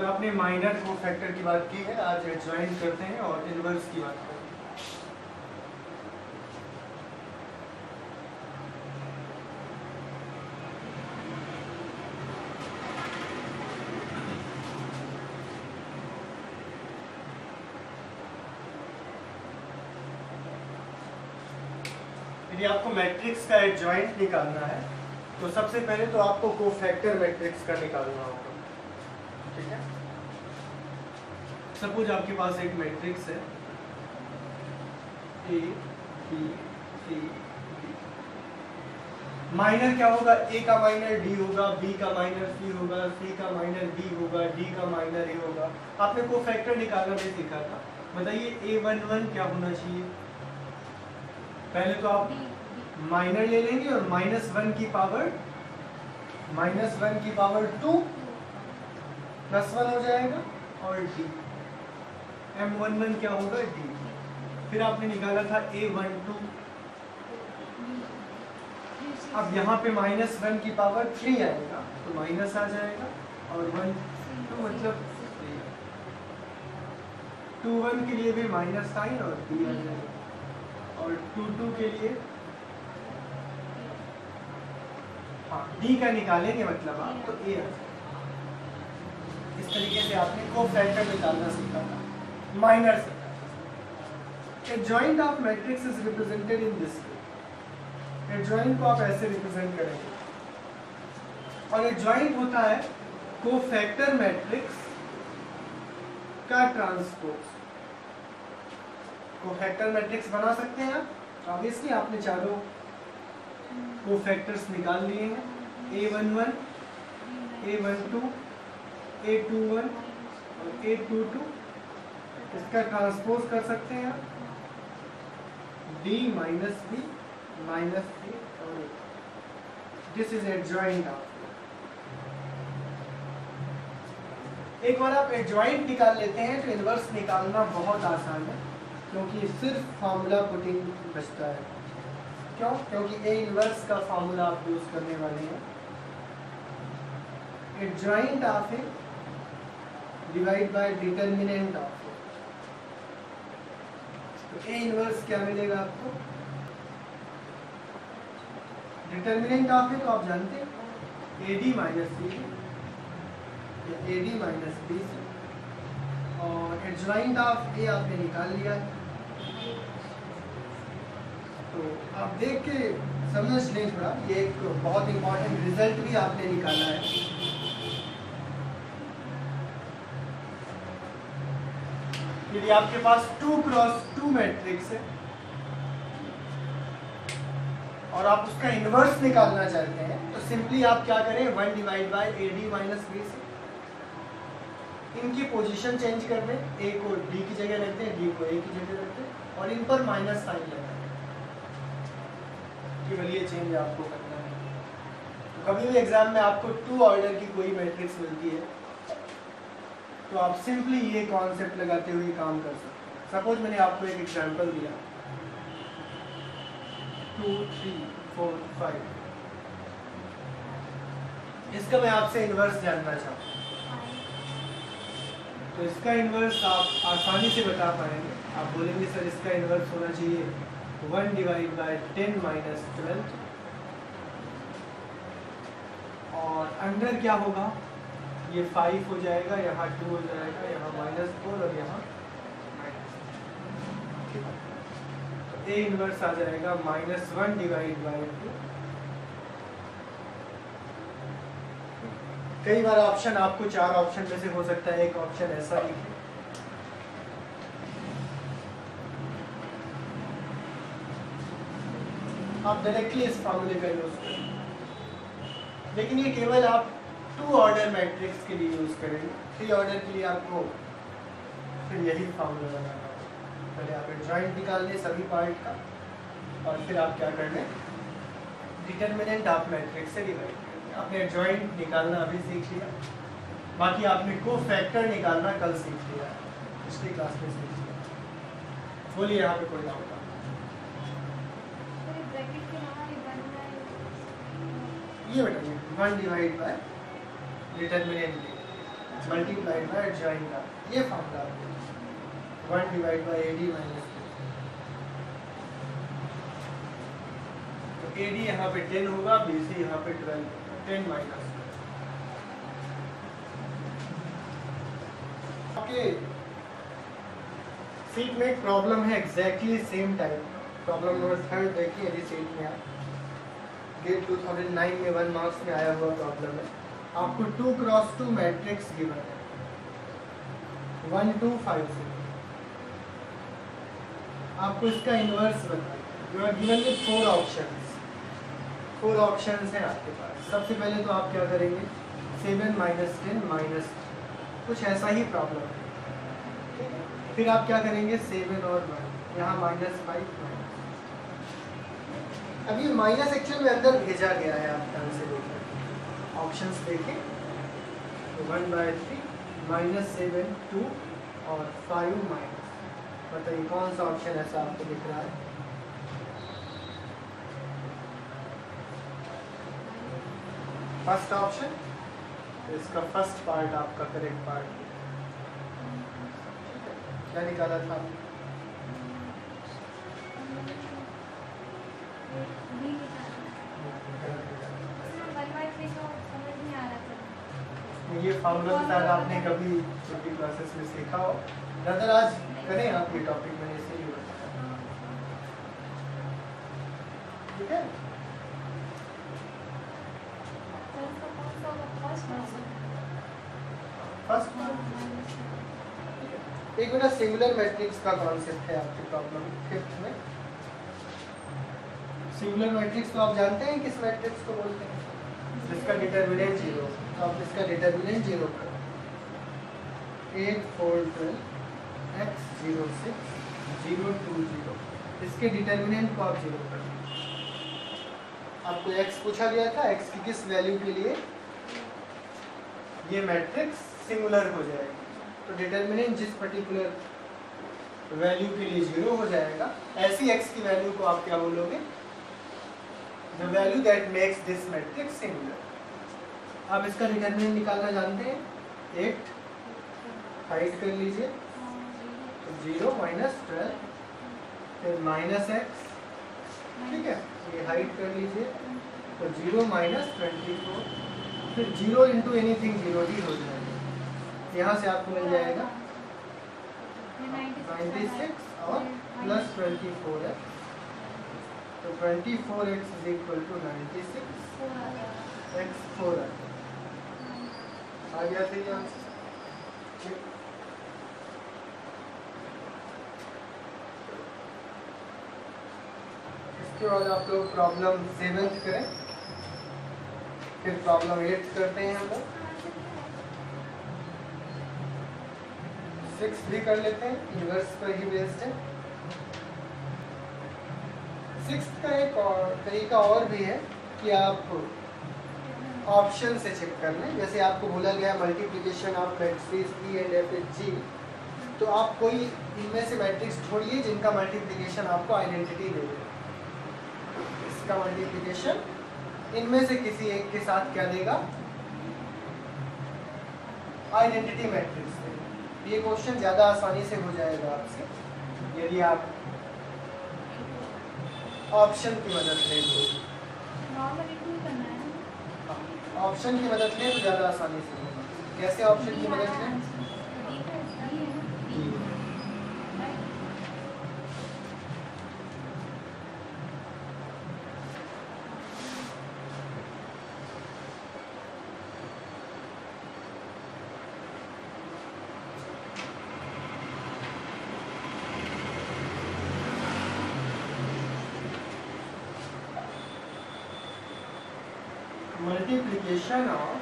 कल आपने minor cofactor की बात की है, आज एडजॉइंट करते हैं और इनवर्स की बात करते हैं। यदि आपको मैट्रिक्स का एडजॉइंट निकालना है तो सबसे पहले तो आपको कोफैक्टर मैट्रिक्स का निकालना होगा, ठीक है। सपोज आपके पास एक मैट्रिक्स है A B C D. Minor क्या होगा? ए का माइनर डी होगा, बी का माइनर सी होगा, सी का माइनर डी होगा, डी का माइनर ए होगा। आपने कोफैक्टर निकालना भी सीखा था। बताइए A11 क्या होना चाहिए? पहले तो आप माइनर ले लेंगे और -1 की पावर 2 +1 हो जाएगा और डी M11 क्या होगा? डी। फिर आपने निकाला था A12। अब यहाँ पे -1 की पावर 3 आएगा तो माइनस आ जाएगा और 1 2 मतलब 21 के लिए भी माइनस साइन और डी आ जाएगा और 22 के लिए हाँ डी का निकालेंगे मतलब आप तो ए आ जाएगा। इस तरीके से आपने कोफैक्टर निकालना सीखा था माइनर से। Adjoint of matrix is represented in this way. Adjoint को आप ऐसे रिप्रेजेंट करेंगे और एडजॉइंट होता है कोफैक्टर मैट्रिक्स का ट्रांसपोज। कोफैक्टर मैट्रिक्स बना सकते हैं आप। ऑब्वियसली आपने चारों कोफैक्टर्स निकाल लिए हैं, A11, A12, A21 और A22। इसका ट्रांसपोज कर सकते हैं आप D minus B minus A और A। This is adjoint of. एक बार आप एडजॉइंट निकाल लेते हैं तो इनवर्स निकालना बहुत आसान है, क्योंकि सिर्फ फार्मूला पुटिंग बचता है। क्यों? क्योंकि ए इनवर्स का फार्मूला आप यूज करने वाले हैं। Adjoint of A divide by determinant of A. तो ए इनवर्स क्या मिलेगा आपको? डिटर्मिनेंट ऑफ ए तो आप जानते हैं AD माइनस सी या AD माइनस बी सी, और एडजॉइंट ऑफ ए आपने निकाल लिया है। तो आप देख के समझ लें थोड़ा, ये एक बहुत इंपॉर्टेंट रिजल्ट भी आपने निकाला है। यदि आपके पास 2x2 मैट्रिक्स है और आप उसका इनवर्स निकालना चाहते हैं तो सिंपली आप क्या करें, 1 divide by AD minus B C. इनकी पोजीशन चेंज कर दें, A को D की जगह रखते हैं, D को A की जगह रखते हैं और इन पर माइनस साइन लगाएं। केवल ये चेंज आपको करना है। तो कभी भी एग्जाम में आपको 2 ऑर्डर की कोई मैट्रिक्स मिलती है तो आप सिंपली ये कॉन्सेप्ट लगाते हुए काम कर सकते हैं। सपोज मैंने आपको एक एग्जांपल दिया 2 3 4 5, इसका मैं आपसे इनवर्स जानना चाहता हूँ। तो इसका इनवर्स आप आसानी से बता पाएंगे। आप बोलेंगे सर इसका इनवर्स होना चाहिए 1 डिवाइड बाय 10 माइनस 12 और अंडर क्या होगा? ये 5 हो जाएगा, यहाँ 2 हो जाएगा, यहाँ -4 और यहाँ A इनवर्स आ जाएगा -1 डिवाइड बाय 2। कई बार ऑप्शन आपको 4 ऑप्शन में से हो सकता है एक ऑप्शन ऐसा ही है। आप डायरेक्टली इस फार्मूले का यूज करें, लेकिन ये केवल आप 2 ऑर्डर मैट्रिक्स के लिए यूज करेंगे। 3 ऑर्डर के लिए आपको फिर यही फार्मूला लगाना होगा। पहले आप एडजॉइंट निकाल लें सभी पार्ट का और फिर आप क्या कर लें, डिटर्मिनेंट ऑफ मैट्रिक्स से डिवाइड कर लें। आपने एडजॉइंट निकालना अभी सीख लिया, बाकी आपने कोफैक्टर निकालना कल सीख लिया, पिछली क्लास में सीख लिया। बोलिए यहाँ पे कोई डाउट? ये बेटा 1 divide by determinant multiplied by adjoint or, ये formula 1 divide by AD minus तो AD यहाँ पे 10 होगा, BC यहाँ पे 12, 10 माइनस ओके। सीट में एक प्रॉब्लम है exactly same type, problem number 3 देखिए यदि सीट में आप गेट 2009 में 1 मार्क्स में आया हुआ प्रॉब्लम है। आपको 2 क्रॉस 2 मैट्रिक्स गिवन है 1 2 5 से, आपको इसका इनवर्स बताना। You are given with 4 options, 4 options हैं आपके पास। सबसे पहले तो आप क्या करेंगे 7 माइनस 10 माइनस, कुछ ऐसा ही प्रॉब्लम है। फिर आप क्या करेंगे 7 और 1, यहाँ -5 माइनस। अब ये माइनस एक्चुअल में अंदर भेजा गया है, आप ध्यान से देखें, ऑप्शंस देखें 1/3 -7 2 और 5 माइनस। बताइए कौन सा ऑप्शन ऐसा आपको दिख रहा है? फर्स्ट ऑप्शन, इसका फर्स्ट पार्ट आपका करेक्ट पार्ट। क्या निकाला था आपने? ये फार्मूला तो शायद आपने कभी छोटी क्लासेस में सीखा हो, नजर आज करें आप ये टॉपिक में इसीलिए बताया, ठीक है। फर्स्ट एक बेटा सिंगुलर मैट्रिक्स का कॉन्सेप्ट है आपकी प्रॉब्लम 5th में। सिंगुलर मैट्रिक्स तो आप जानते हैं किस मैट्रिक्स को बोलते हैं, जिसका डिटरमिनेंट 0, तो आप इसका डिटरमिनेंट 0 करो 8 4 12 x 0 6 0 2 0, इसके डिटरमिनेंट को आप 0 कर दो। आपको x पूछा गया था, x की किस वैल्यू के लिए ये मैट्रिक्स सिंगुलर हो जाएगी, तो डिटरमिनेंट जिस पर्टिकुलर वैल्यू के लिए 0 हो जाएगा, ऐसी x की वैल्यू को आप क्या बोलोगे, the value that makes this matrix singular. आप इसका डिटरमिनेंट निकालना जानते हैं, 8 हाइड कर लीजिए तो 0 माइनस 12 फिर माइनस x, ठीक है, ये हाइड कर लीजिए तो 0 माइनस 24 फिर 0 इंटू एनीथिंग 0 ही हो जाएगा। यहाँ से आपको मिल जाएगा 96 और प्लस 24x, तो 24x is equal to 96 x 4 आ गया था ये आंसर। इसके बाद आप लोग प्रॉब्लम 7th करें, फिर प्रॉब्लम 8th करते हैं हम लोग, 6th भी कर लेते हैं, इनवर्स पर ही बेस्ड है। 6th का एक और तरीका और भी है कि आप ऑप्शन से चेक कर लें। जैसे आपको बोला गया multiplication of matrix E and F G, तो आप कोई इनमें से मैट्रिक्स ढूंढिए जिनका मल्टीप्लिकेशन आपको आइडेंटिटी दे दे। इसका मल्टीप्लिकेशन इनमें से किसी एक के साथ क्या देगा, आइडेंटिटी मैट्रिक्स देगा। ये क्वेश्चन ज़्यादा आसानी से हो जाएगा आपसे यदि आप ऑप्शन की मदद लें तो। ऑप्शन की मदद लें तो ज़्यादा आसानी से होगा। कैसे ऑप्शन की मदद लें? multiplication of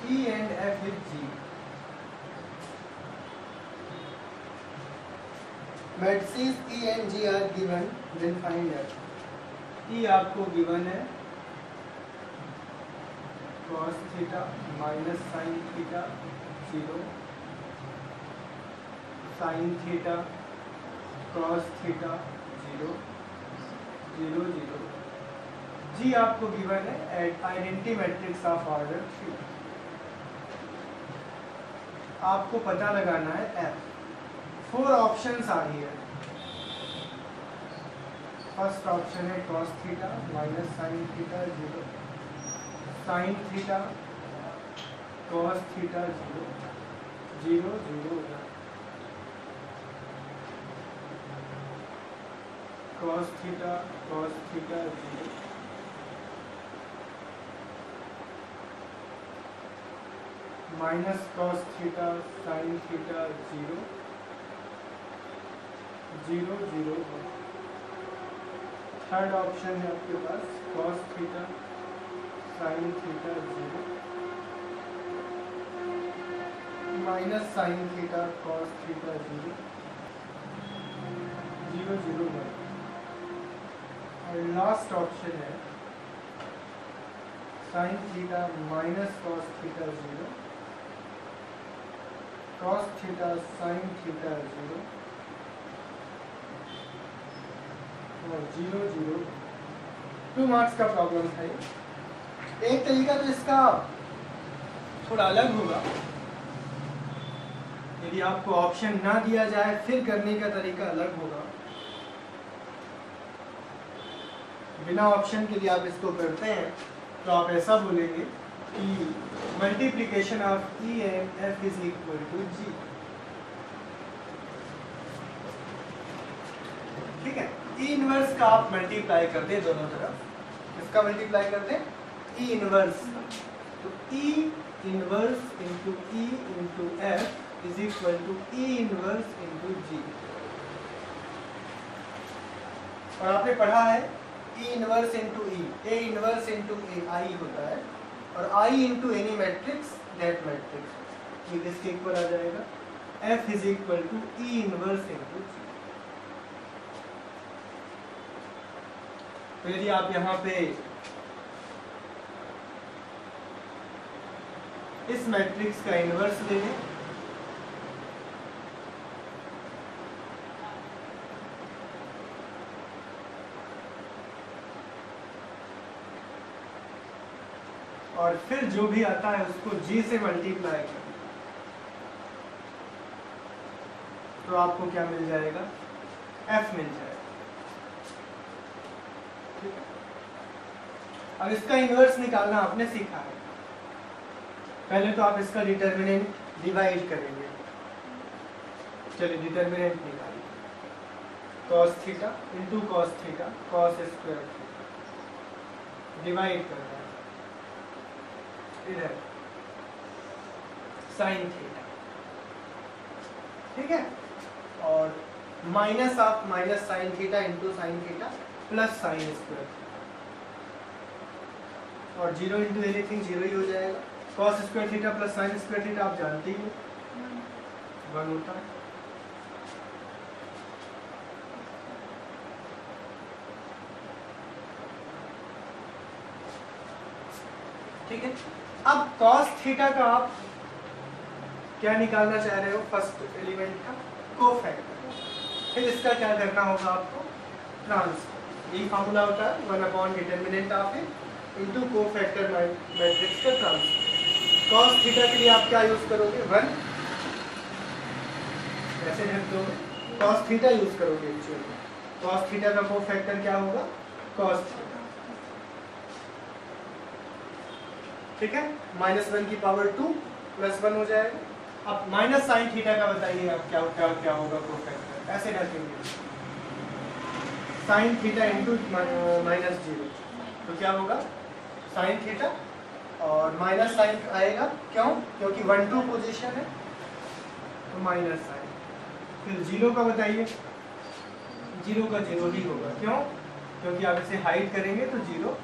E and F with G. Matrices E and G are given, then find F. E आपको given है cos theta minus sine theta 0, sine theta cos theta 0, 0 0। जी आपको गिवन है आइडेंटिटी मैट्रिक्स ऑफ ऑर्डर 3। आपको पता लगाना है F. 4 options आ रही है। फर्स्ट ऑप्शन है cos theta minus sine theta 0, sine theta cos theta 0 0 0 cos theta 0 minus cos theta sine theta 0 0 0 1। Third option है आपके पास cos theta sine theta 0 minus sine theta cos theta 0 0 0 1। और last option है sine theta minus cos theta 0 cos theta sine theta 0 और 0 0। 2 marks का problem था ये। एक तरीका तो इसका थोड़ा अलग होगा। यदि आपको ऑप्शन ना दिया जाए फिर करने का तरीका अलग होगा। बिना ऑप्शन के लिए आप इसको करते हैं तो आप ऐसा बोलेंगे कि multiplication of E and F is equal to G. ठीक है, ई इनवर्स का आप मल्टीप्लाई कर दें दोनों तरफ। इसका मल्टीप्लाई कर दें ई इनवर्स का, तो E inverse into E into F is equal to E inverse into G. और आपने पढ़ा है E inverse into E, A inverse into A I होता है, और I into any matrix that matrix, ये किसके इक्वल आ जाएगा, F is equal to E inverse into G. तो यदि आप यहाँ पे इस मैट्रिक्स का इनवर्स ले लें, और फिर जो भी आता है उसको g से मल्टीप्लाई करें, तो आपको क्या मिल जाएगा, f मिल जाएगा। ठीक है, अब इसका इनवर्स निकालना आपने सीखा है। पहले तो आप इसका डिटर्मिनेंट डिवाइड करेंगे। चलिए डिटर्मिनेंट निकालिए, cos theta into cos theta cos square theta divide करना है इधर साइन थीटा। ठीक है, और minus of minus sine theta into sine theta plus sine square, और जीरो इंटू एनीथिंग जीरो ही हो जाएगा। cos square theta plus sine square theta आप जानते ही हो 1 होता है। ठीक है, अब cos थीटा का आप क्या निकालना चाह रहे हो, फर्स्ट एलिमेंट का कोफैक्टर। फिर इसका क्या करना होगा आपको, ट्रांसफर। यही फार्मूला होता है 1 upon determinant of A into cofactor matrix का ट्रांसफर। cos थीटा के लिए आप क्या यूज करोगे, 1 ऐसे रख दोगे, cos थीटा यूज करोगे एक्चुअली। cos थीटा का कोफैक्टर क्या होगा, cos थीटा। ठीक है, -1 की पावर 2 प्लस 1 हो जाएगा। अब माइनस साइन थीटा का बताइए आप क्या क्या क्या होगा कोफैक्टर, ऐसे रखेंगे साइन थीटा इंटू -0, तो क्या होगा साइन थीटा, और माइनस साइन आएगा, क्यों, क्योंकि 1 2 पोजीशन है तो माइनस साइन। फिर जीरो का बताइए, जीरो का जीरो ही होगा, क्यों, क्योंकि आप इसे हाइड करेंगे तो जीरो।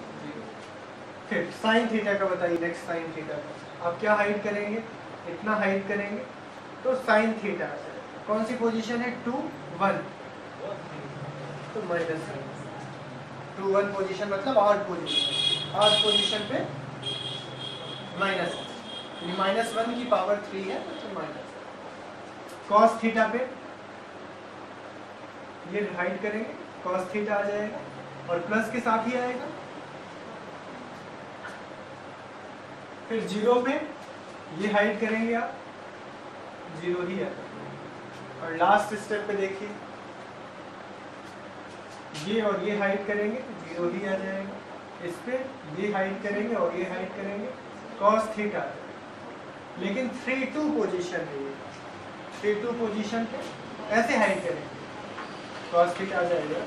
फिर साइन थीटा का बताइए, नेक्स्ट साइन थीटा का आप क्या हाइड करेंगे, इतना हाइड करेंगे तो साइन थीटा आ जाएगा। कौन सी पोजीशन है, 2 1, तो माइनस साइन। 2 1 पोजीशन मतलब ऑड पोजीशन, ऑड पोजीशन पे माइनस, -1 की पावर 3 है तो माइनस। cos थीटा पे ये हाइड करेंगे, cos थीटा आ जाएगा, और प्लस के साथ ही आएगा। फिर 0 पे ये हाइड करेंगे आप, 0 ही आएगा। और लास्ट स्टेप पे देखिए, ये और ये हाइड करेंगे तो 0 ही आ जाएगा। इस पे ये हाइड करेंगे और ये हाइड करेंगे, cos थीटा। लेकिन 3-2 पोजीशन है ये, 3-2 पोजीशन पे ऐसे हाइड करेंगे, cos थीटा आ जाएगा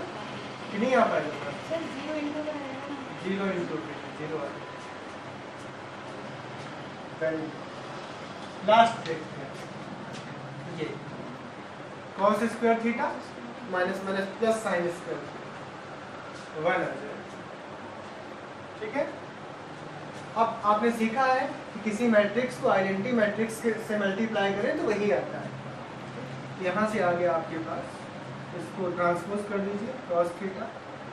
कि नहीं आ पाएगा? सर 0 इंटू का है ना? 0 इंटू 0 आ जाएगा। लास्ट देखते हैं, ये cos square theta minus minus plus sine square 1 आ जाएगा। ठीक है। अब आपने सीखा है कि किसी मैट्रिक्स को आइडेंटिटी मैट्रिक्स से मल्टीप्लाई करें तो वही आता है। यहाँ से आ गया आपके पास, इसको ट्रांसपोज कर दीजिए, cos theta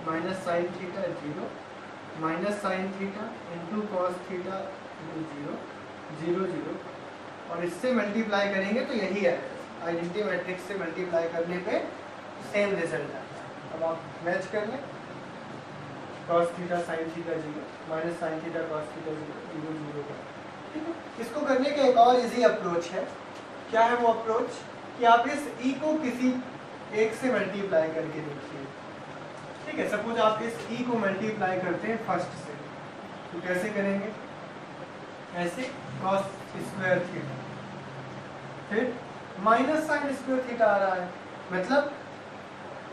minus sine theta 0 minus sine theta into cos theta into 0 0 और इससे मल्टीप्लाई करेंगे तो यही आएगा। आइडेंटिटी मैट्रिक्स से मल्टीप्लाई करने पे सेम रिजल्ट आता है। अब आप मैच कर लें, cos theta sine theta 0 minus sine theta cos theta 0 0 0। ठीक है। इसको करने का एक और इजी अप्रोच है। क्या है वो अप्रोच? कि आप इस e को किसी एक से मल्टीप्लाई करके देखिए। ठीक है, सपोज आप इस e को मल्टीप्लाई करते हैं फर्स्ट से, तो कैसे करेंगे? ऐसे cos स्क्वायर थीटा, फिर माइनस साइन स्क्वायर थीटा आ रहा है, मतलब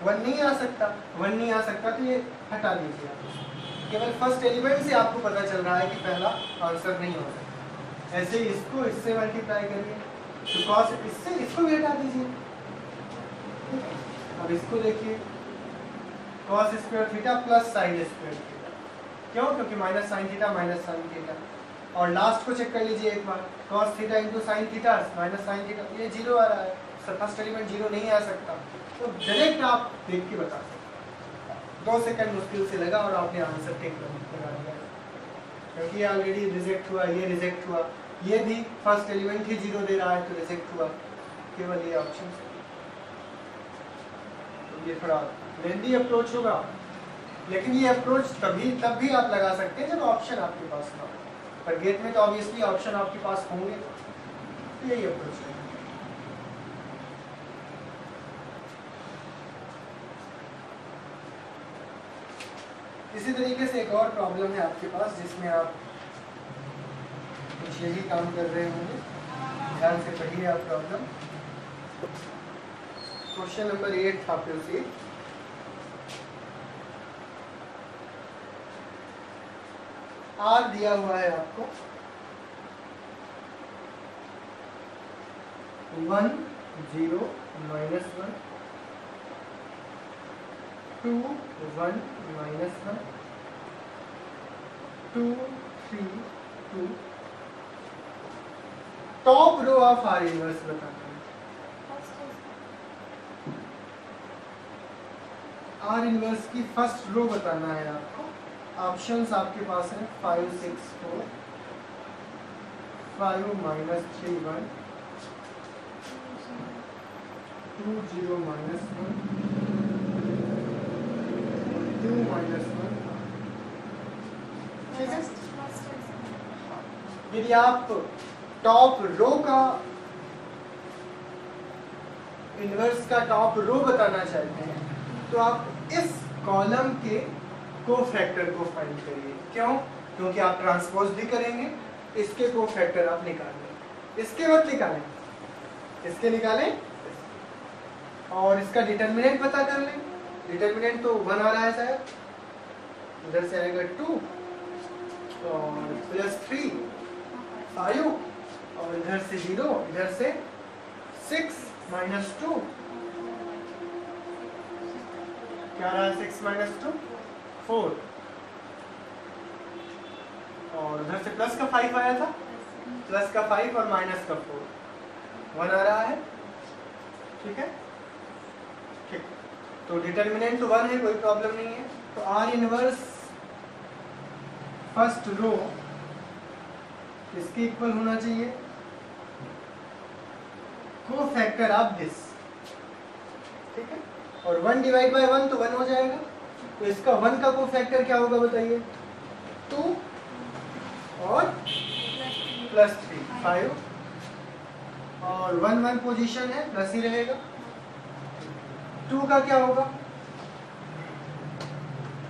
1 नहीं आ सकता, 1 नहीं आ सकता तो ये हटा दीजिए आप। केवल फर्स्ट एलिमेंट से आपको पता चल रहा है कि पहला आंसर नहीं हो सकता। ऐसे इसको इससे मल्टीप्लाई करिए, तो cos इससे इसको भी हटा दीजिए। अब इसको देखिए, cos square theta plus sine square theta, क्यों? क्योंकि minus sine theta minus sine theta. और लास्ट को चेक कर लीजिए एक बार, cos theta into sine theta minus sine theta, ये 0 आ रहा है, फर्स्ट एलिमेंट 0 नहीं आ सकता। तो डायरेक्ट आप देख के बता सकते, 2 सेकंड मुश्किल से लगा और आपने आंसर टिक लगा दिया, क्योंकि ये ऑलरेडी रिजेक्ट हुआ, ये रिजेक्ट हुआ, ये भी फर्स्ट एलिमेंट ही 0 दे रहा है तो रिजेक्ट हुआ, केवल ये ऑप्शन। तो ये थोड़ा लेंदी अप्रोच होगा, लेकिन ये अप्रोच तब भी आप लगा सकते हैं जब ऑप्शन आपके पास ना हो। पर गेट में तो ऑब्वियसली ऑप्शन आपके पास होंगे, तो यही अप्रोच है। इसी तरीके से एक और प्रॉब्लम है आपके पास जिसमें आप कुछ यही काम कर रहे होंगे। ध्यान से पढ़िए आप प्रॉब्लम। क्वेश्चन नंबर 8 था फिर से। आर दिया हुआ है आपको 1 0 -1 2 1 -1 2 3 2। Top row of R inverse बताना है। आर इनवर्स की फर्स्ट रो बताना है आपको। ऑप्शंस आपके पास है 5 6 4 5 -3 1 2 0 -1 2 -1। ठीक है। यदि आप टॉप रो का इनवर्स का टॉप रो बताना चाहते हैं तो आप इस कॉलम के कोफैक्टर को फाइंड करिए। क्यों? क्योंकि आप ट्रांसपोज भी करेंगे, इसके कोफैक्टर आप निकाल लें। इसके मत निकालें, इसके निकालें और इसका डिटर्मिनेंट पता कर लें। डिटर्मिनेंट तो 1 आ रहा है शायद, इधर से आएगा 2 और +3 5 और इधर से 0, इधर से 6 -2 क्या रहा है? 6 -2 4 और उधर से प्लस का 5 आया था, प्लस का 5 और माइनस का 4 1 आ रहा है। ठीक है, ठीक। तो डिटर्मिनेंट तो 1 है, कोई प्रॉब्लम नहीं है। तो आर इनवर्स फर्स्ट रो इसके इक्वल होना चाहिए कोफैक्टर ऑफ दिस। ठीक है, और 1 डिवाइड बाय 1 तो 1 हो जाएगा, तो इसका 1 का कोफैक्टर क्या होगा बताइए? 2 और +3 5, और 1 1 पोजीशन है, प्लस ही रहेगा। 2 का क्या होगा?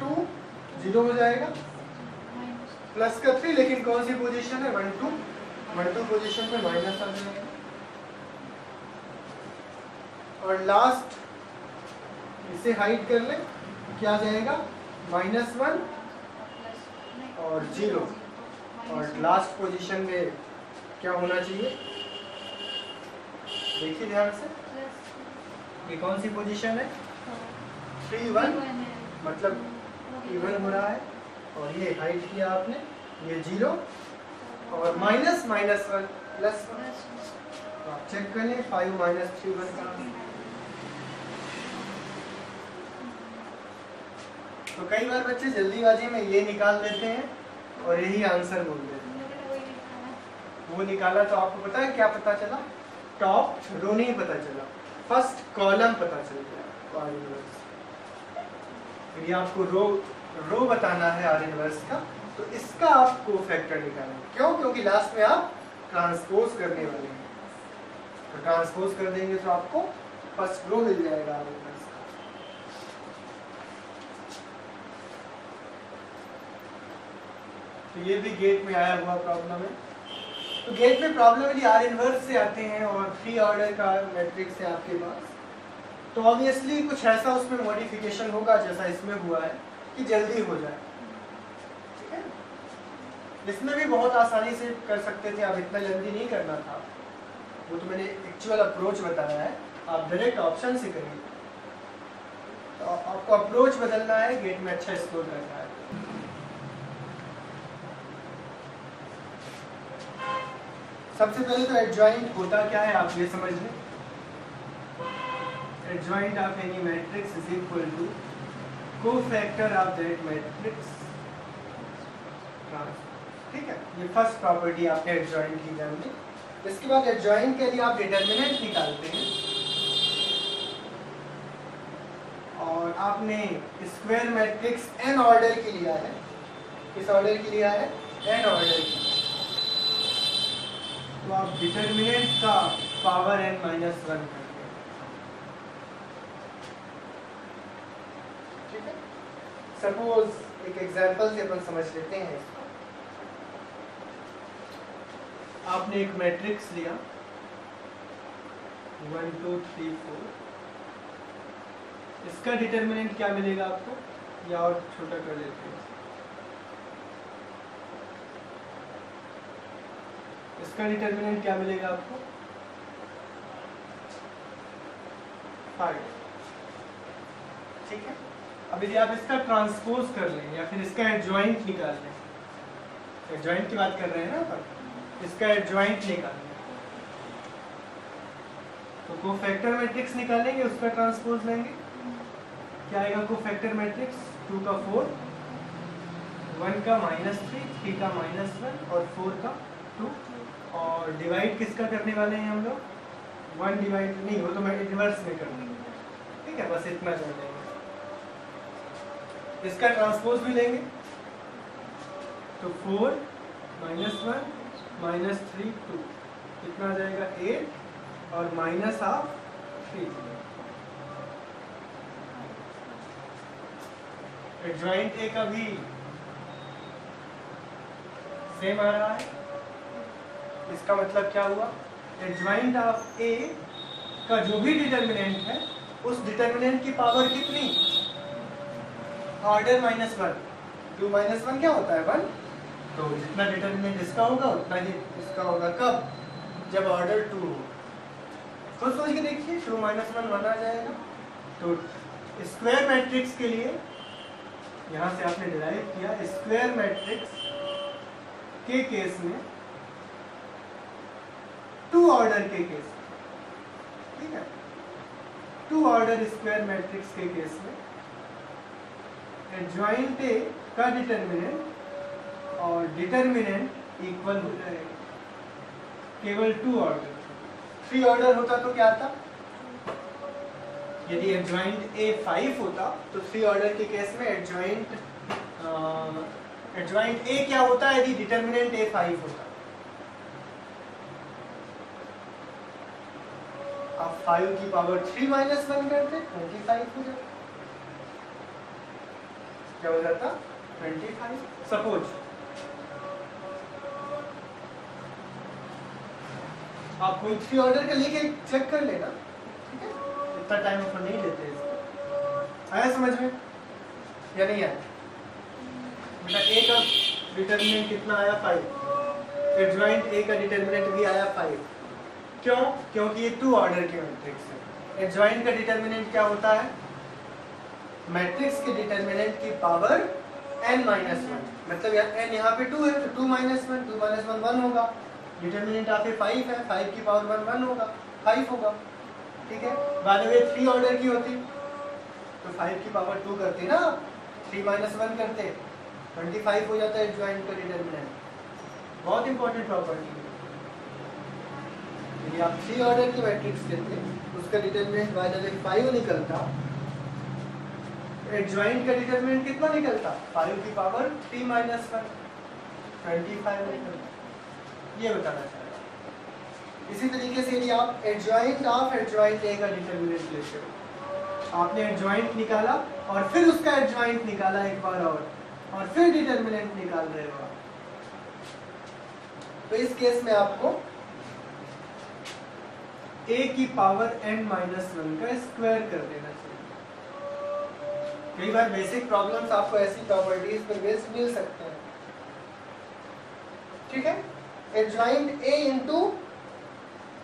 2 0 हो जाएगा, प्लस का 3, लेकिन कौन सी पोजीशन है? 1 2 पोजीशन में माइनस आ जाएगा। और लास्ट इसे हाइड कर ले, क्या आ जाएगा? -1 और 0, और लास्ट पोजीशन में क्या होना चाहिए? देखिए ध्यान से, ये कौन सी पोजीशन है? 3 1, मतलब इवन हो रहा है। और ये हाइड किया आपने, ये 0 और -1 +1। आप चेक कर लें, 5 - 3 1 का। तो कई बार बच्चे जल्दीबाजी में ये निकाल देते हैं और यही आंसर बोल देते हैं। वो निकाला तो आपको पता है क्या पता चला? टॉप रो नहीं पता चला, फर्स्ट कॉलम पता चल गया आर इनवर्स। यदि आपको रो बताना है आर इनवर्स का, तो इसका आपको फैक्टर निकालना है। क्यों? क्योंकि लास्ट में आप ट्रांसपोज करने वाले हैं, तो ट्रांसपोज कर देंगे तो आपको फर्स्ट रो मिल जाएगा आर इनवर्स का। तो ये भी गेट में आया हुआ प्रॉब्लम है। तो गेट में प्रॉब्लम यदि आर इनवर्स से आते हैं और 3 ऑर्डर का मैट्रिक्स है आपके पास, तो ऑब्वियसली कुछ ऐसा उसमें मॉडिफिकेशन होगा जैसा इसमें हुआ है कि जल्दी हो जाए। ठीक है, इसमें भी बहुत आसानी से कर सकते थे, आप इतना जल्दी नहीं करना था। वो तो मैंने एक्चुअल अप्रोच बताया है, आप डायरेक्ट ऑप्शन से करिए। तो आपको अप्रोच बदलना है, गेट में अच्छा स्कोर करना है। सबसे पहले तो एडजॉइंट होता क्या है आप ये समझ लें। Adjoint of any matrix is equal to cofactor of that matrix. ठीक है, ये फर्स्ट प्रॉपर्टी आपने एडजॉइंट की जान ली। इसके बाद एडजॉइंट के लिए आप डिटरमिनेंट निकालते हैं, और आपने स्क्वायर मैट्रिक्स n ऑर्डर की लिया है। किस ऑर्डर की लिया है? n ऑर्डर की। तो आप डिटरमिनेंट का पावर n - 1 करते हैं। ठीक है, सपोज एक एग्जांपल से अपन समझ लेते हैं इसको। आपने एक मैट्रिक्स लिया 1 2 3 4, इसका डिटरमिनेंट क्या मिलेगा आपको? या और छोटा कर लेते हैं, इसका डिटरमिनेंट क्या मिलेगा आपको? 5। ठीक है, अब यदि आप इसका ट्रांसपोज कर लें या फिर इसका एडजॉइंट निकाल लें, एडजॉइंट की बात कर रहे हैं ना अपन, इसका एडजॉइंट निकालें, तो कोफैक्टर मैट्रिक्स निकालेंगे, उसका ट्रांसपोज लेंगे, क्या आएगा? कोफैक्टर मैट्रिक्स 2 का 4, 1 का -3, 3 का -1 और 4 का 2। और डिवाइड किसका करने वाले हैं हम लोग? 1 डिवाइड नहीं, वो तो मैं इनवर्स में कर दूंगा। ठीक है, बस इतना कर देंगे। इसका ट्रांसपोज भी लेंगे, तो 4 -1 -3 2, कितना आ जाएगा? 8 और -3। एडजॉइंट ए का भी सेम आ रहा है। इसका मतलब क्या हुआ? एडजॉइंट ऑफ ए का जो भी डिटरमिनेंट है, उस डिटरमिनेंट की पावर कितनी? ऑर्डर -1। 2 - 1 क्या होता है? 1। तो जितना डिटरमिनेंट इसका होगा उतना ही इसका होगा। कब? जब ऑर्डर 2 हो। खुद सोच के देखिए, 2 - 1 1 आ जाएगा। तो स्क्वायर मैट्रिक्स के लिए यहाँ से आपने डिराइव किया, स्क्वायर मैट्रिक्स के केस में, 2 ऑर्डर के केस में, ठीक है, 2 ऑर्डर स्क्वायर मैट्रिक्स के केस में एडजॉइंट ए का डिटरमिनेंट और डिटरमिनेंट इक्वल हो जाएगा, केवल 2 ऑर्डर। 3 ऑर्डर होता तो क्या आता? यदि एडजॉइंट ए 5 होता तो 3 ऑर्डर के केस में एडजॉइंट ए क्या होता यदि डिटर्मिनेंट ए 5 होता? आप 5 की पावर 3 माइनस 1 करते 25 हो जाता। क्या हो जाता? 25। सपोज आप कोई 3 ऑर्डर का लेके चेक कर लेना, ठीक है? इतना टाइम अपन नहीं लेते इसको। आया समझ में या नहीं आया? बेटा ए का डिटर्मिनेंट कितना आया? 5। एडजॉइंट ए का डिटर्मिनेंट भी आया 5। क्यों? क्योंकि ये 2 ऑर्डर के मैट्रिक्स है। एडजॉइंट का डिटर्मिनेंट क्या होता है? मैट्रिक्स के डिटर्मिनेंट की पावर n माइनस 1, मतलब n यहाँ पे 2 है तो 2 माइनस 1, 2 माइनस 1 1 होगा। डिटर्मिनेंट यहाँ पे 5 है, 5 की पावर 1 1 होगा, 5 होगा, ठीक है? बाद में 3 ऑर्डर की होती तो 5 की पावर 2 करते ना, 3 माइनस 1 करते 25 हो जाता है एडजॉइंट का डिटर्मिनेंट। बहुत इंपॉर्टेंट प्रॉपर्टी है। यदि आप 3 ऑर्डर की मैट्रिक्स लेते उसका डिटर्मिनेंट बाय द वे 5 निकलता, एडजॉइंट का डिटरमिनेंट कितना निकलता? 5 की पावर 3 माइनस 1, 25 निकलता। ये बताना चाह रहा हूँ। इसी तरीके से यदि आप एडजॉइंट ऑफ एडजॉइंट ए का डिटरमिनेंट लेते हो, आपने एडजॉइंट निकाला और फिर उसका एडजॉइंट निकाला एक बार और फिर डिटरमिनेंट निकाल रहे हो आप, तो इस केस में आपको a की पावर n माइनस 1 का स्क्वायर कर देना चाहिए। कई बार बेसिक प्रॉब्लम्स आपको ऐसी प्रॉपर्टीज पर बेस्ड मिल सकते हैं, ठीक है? एडजॉइंट a इनटू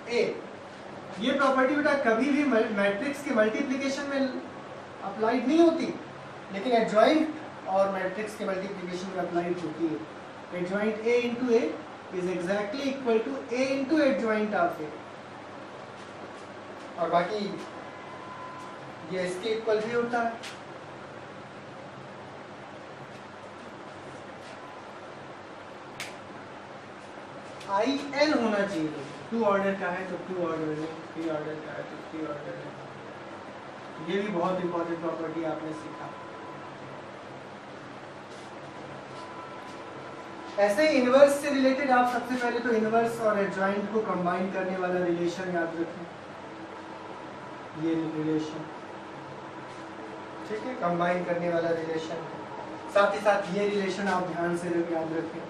a, ये प्रॉपर्टी बेटा कभी भी मैट्रिक्स के मल्टीप्लिकेशन में अप्लाइड नहीं होती, लेकिन एडजॉइंट और मैट्रिक्स के मल्टीप्लिकेशन में अप्लाइड होती है। Adjoint a into a is exactly equal to a into adjoint of a, और बाकी ये इसके इक्वल भी होता है। आई एन होना चाहिए। 2 ऑर्डर का है तो 2 ऑर्डर है, 3 ऑर्डर का है तो 3 ऑर्डर है। ये भी बहुत इंपॉर्टेंट प्रॉपर्टी आपने सीखा। ऐसे ही इनवर्स से रिलेटेड आप सबसे पहले तो इनवर्स और एडजॉइंट को कंबाइन करने वाला रिलेशन याद रखें। ये रिलेशन, ठीक है, कंबाइन करने वाला रिलेशन। साथ ही साथ ये रिलेशन आप ध्यान से याद रखें,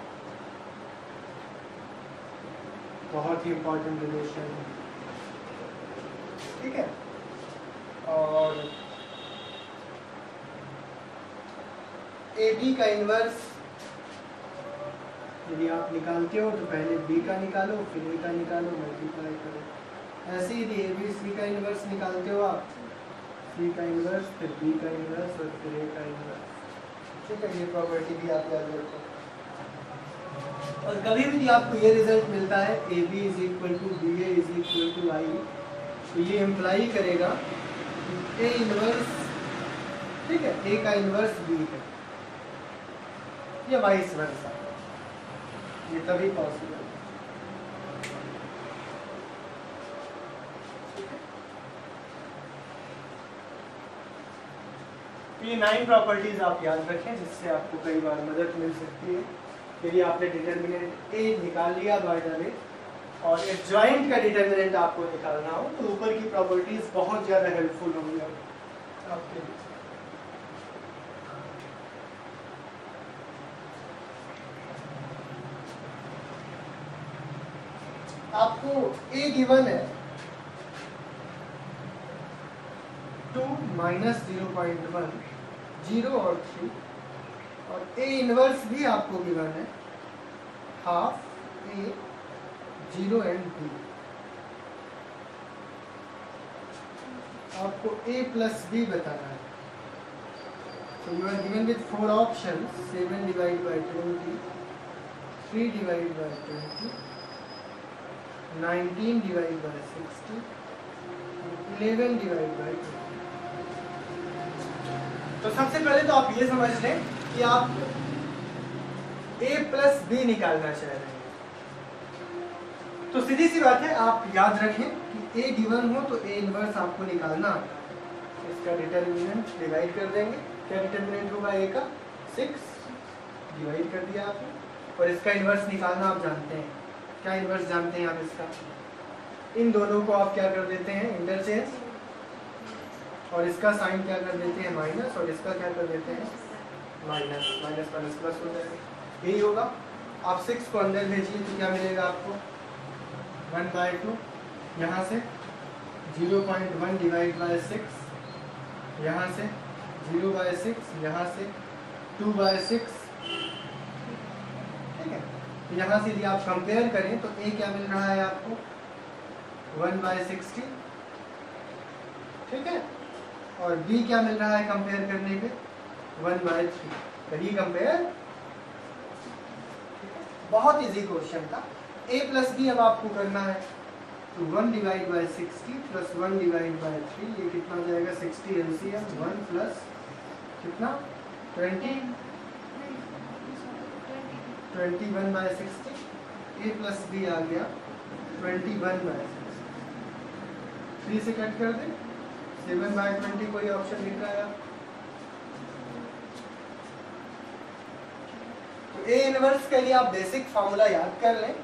बहुत ही इंपॉर्टेंट रिलेशन है, ठीक है? और ए बी का इनवर्स यदि आप निकालते हो तो पहले बी का निकालो, फिर ए का निकालो, मल्टीप्लाई करो। ऐसे ही यदि ए बी सी का इनवर्स निकालते हो आप, सी का इनवर्स, फिर बी का इनवर्स और फिर ए का इनवर्स, ठीक है? ये प्रॉपर्टी भी आप याद रखो। और कभी भी आपको ये रिजल्ट मिलता है A B is equal to B A is equal to I, तो ये इम्प्लाई करेगा ए इनवर्स, ठीक है, ए का इनवर्स बी है, या वाइस वर्सा। ये तभी पॉसिबल है। ये 9 प्रॉपर्टीज आप याद रखें जिससे आपको कई बार मदद मिल सकती है। यदि आपने डिटर्मिनेंट ए निकाल लिया बाय द वे और एडजॉइंट का डिटर्मिनेंट आपको निकालना हो तो ऊपर की प्रॉपर्टीज बहुत ज्यादा हेल्पफुल होंगी आपके लिए। आपको ए गिवन है 2 माइनस 0.1, 0 और 3, और ए इनवर्स भी आपको गिवन है हाफ ए, 0 एंड बी। आपको ए प्लस बी बताना है। So you are given with 4 options: 7 divided by 20, 3 divided by 20, 19 divided by 60, 11 divided by 20। तो सबसे पहले तो आप ये समझ लें कि आप a प्लस बी निकालना चाह रहे हैं। तो सीधी सी बात है, आप याद रखें कि a गिवन हो तो a इनवर्स आपको निकालना। इसका डिटर्मिनेंट डिवाइड कर देंगे। क्या डिटर्मिनेंट होगा ए का 6, डिवाइड कर दिया आपने। और इसका इन्वर्स निकालना आप जानते हैं। क्या इन्वर्स जानते हैं आप इसका? इन दोनों को आप क्या कर देते हैं इंटरचेंज, और इसका साइन क्या कर देते हैं माइनस, और इसका क्या कर देते हैं माइनस। माइनस माइनस प्लस हो जाएगा, यही होगा। आप 6 को अंदर भेजिए तो क्या मिलेगा आपको 1/2। यहाँ से 0.1 डिवाइड बाय 6, यहाँ से 0/6, यहाँ से 2/6। ठीक है, तो यहाँ से यदि आप कंपेयर करें तो ए क्या मिल रहा है आपको 1/60। ठीक है, और बी क्या मिल रहा है कंपेयर करने पे 1/3। करिए कंपेयर। बहुत इजी क्वेश्चन था। a प्लस बी अब आपको करना है, तो 1 divide bye 60 plus 1 divide bye 3, ये कितना हो जाएगा 60 एलसीएम 1 प्लस कितना 20 21/60। a प्लस बी आ गया 21/60। 3 से कट कर दें, 7/20 कोई ऑप्शन दिख रहा है आपको? ए इनवर्स के लिए आप बेसिक फार्मूला याद कर लें।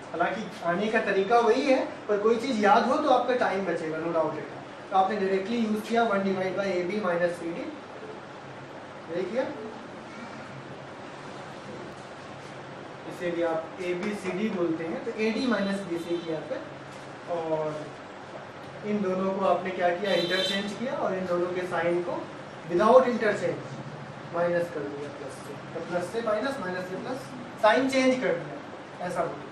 हालांकि आने का तरीका वही है, पर कोई चीज याद हो तो आपका टाइम बचेगा, नो डाउट इट। तो आपने डायरेक्टली यूज किया 1 divide by A B minus C D, यही किया। इसे भी आप ए बी सी डी बोलते हैं, तो A D minus B C किया फिर, और इन दोनों को आपने क्या किया इंटरचेंज किया, और इन दोनों के साइन को विदाउट इंटरचेंज माइनस कर दिया प्लस से, तो प्लस से माइनस, माइनस से प्लस, साइन चेंज कर दिया, ऐसा बोलिए।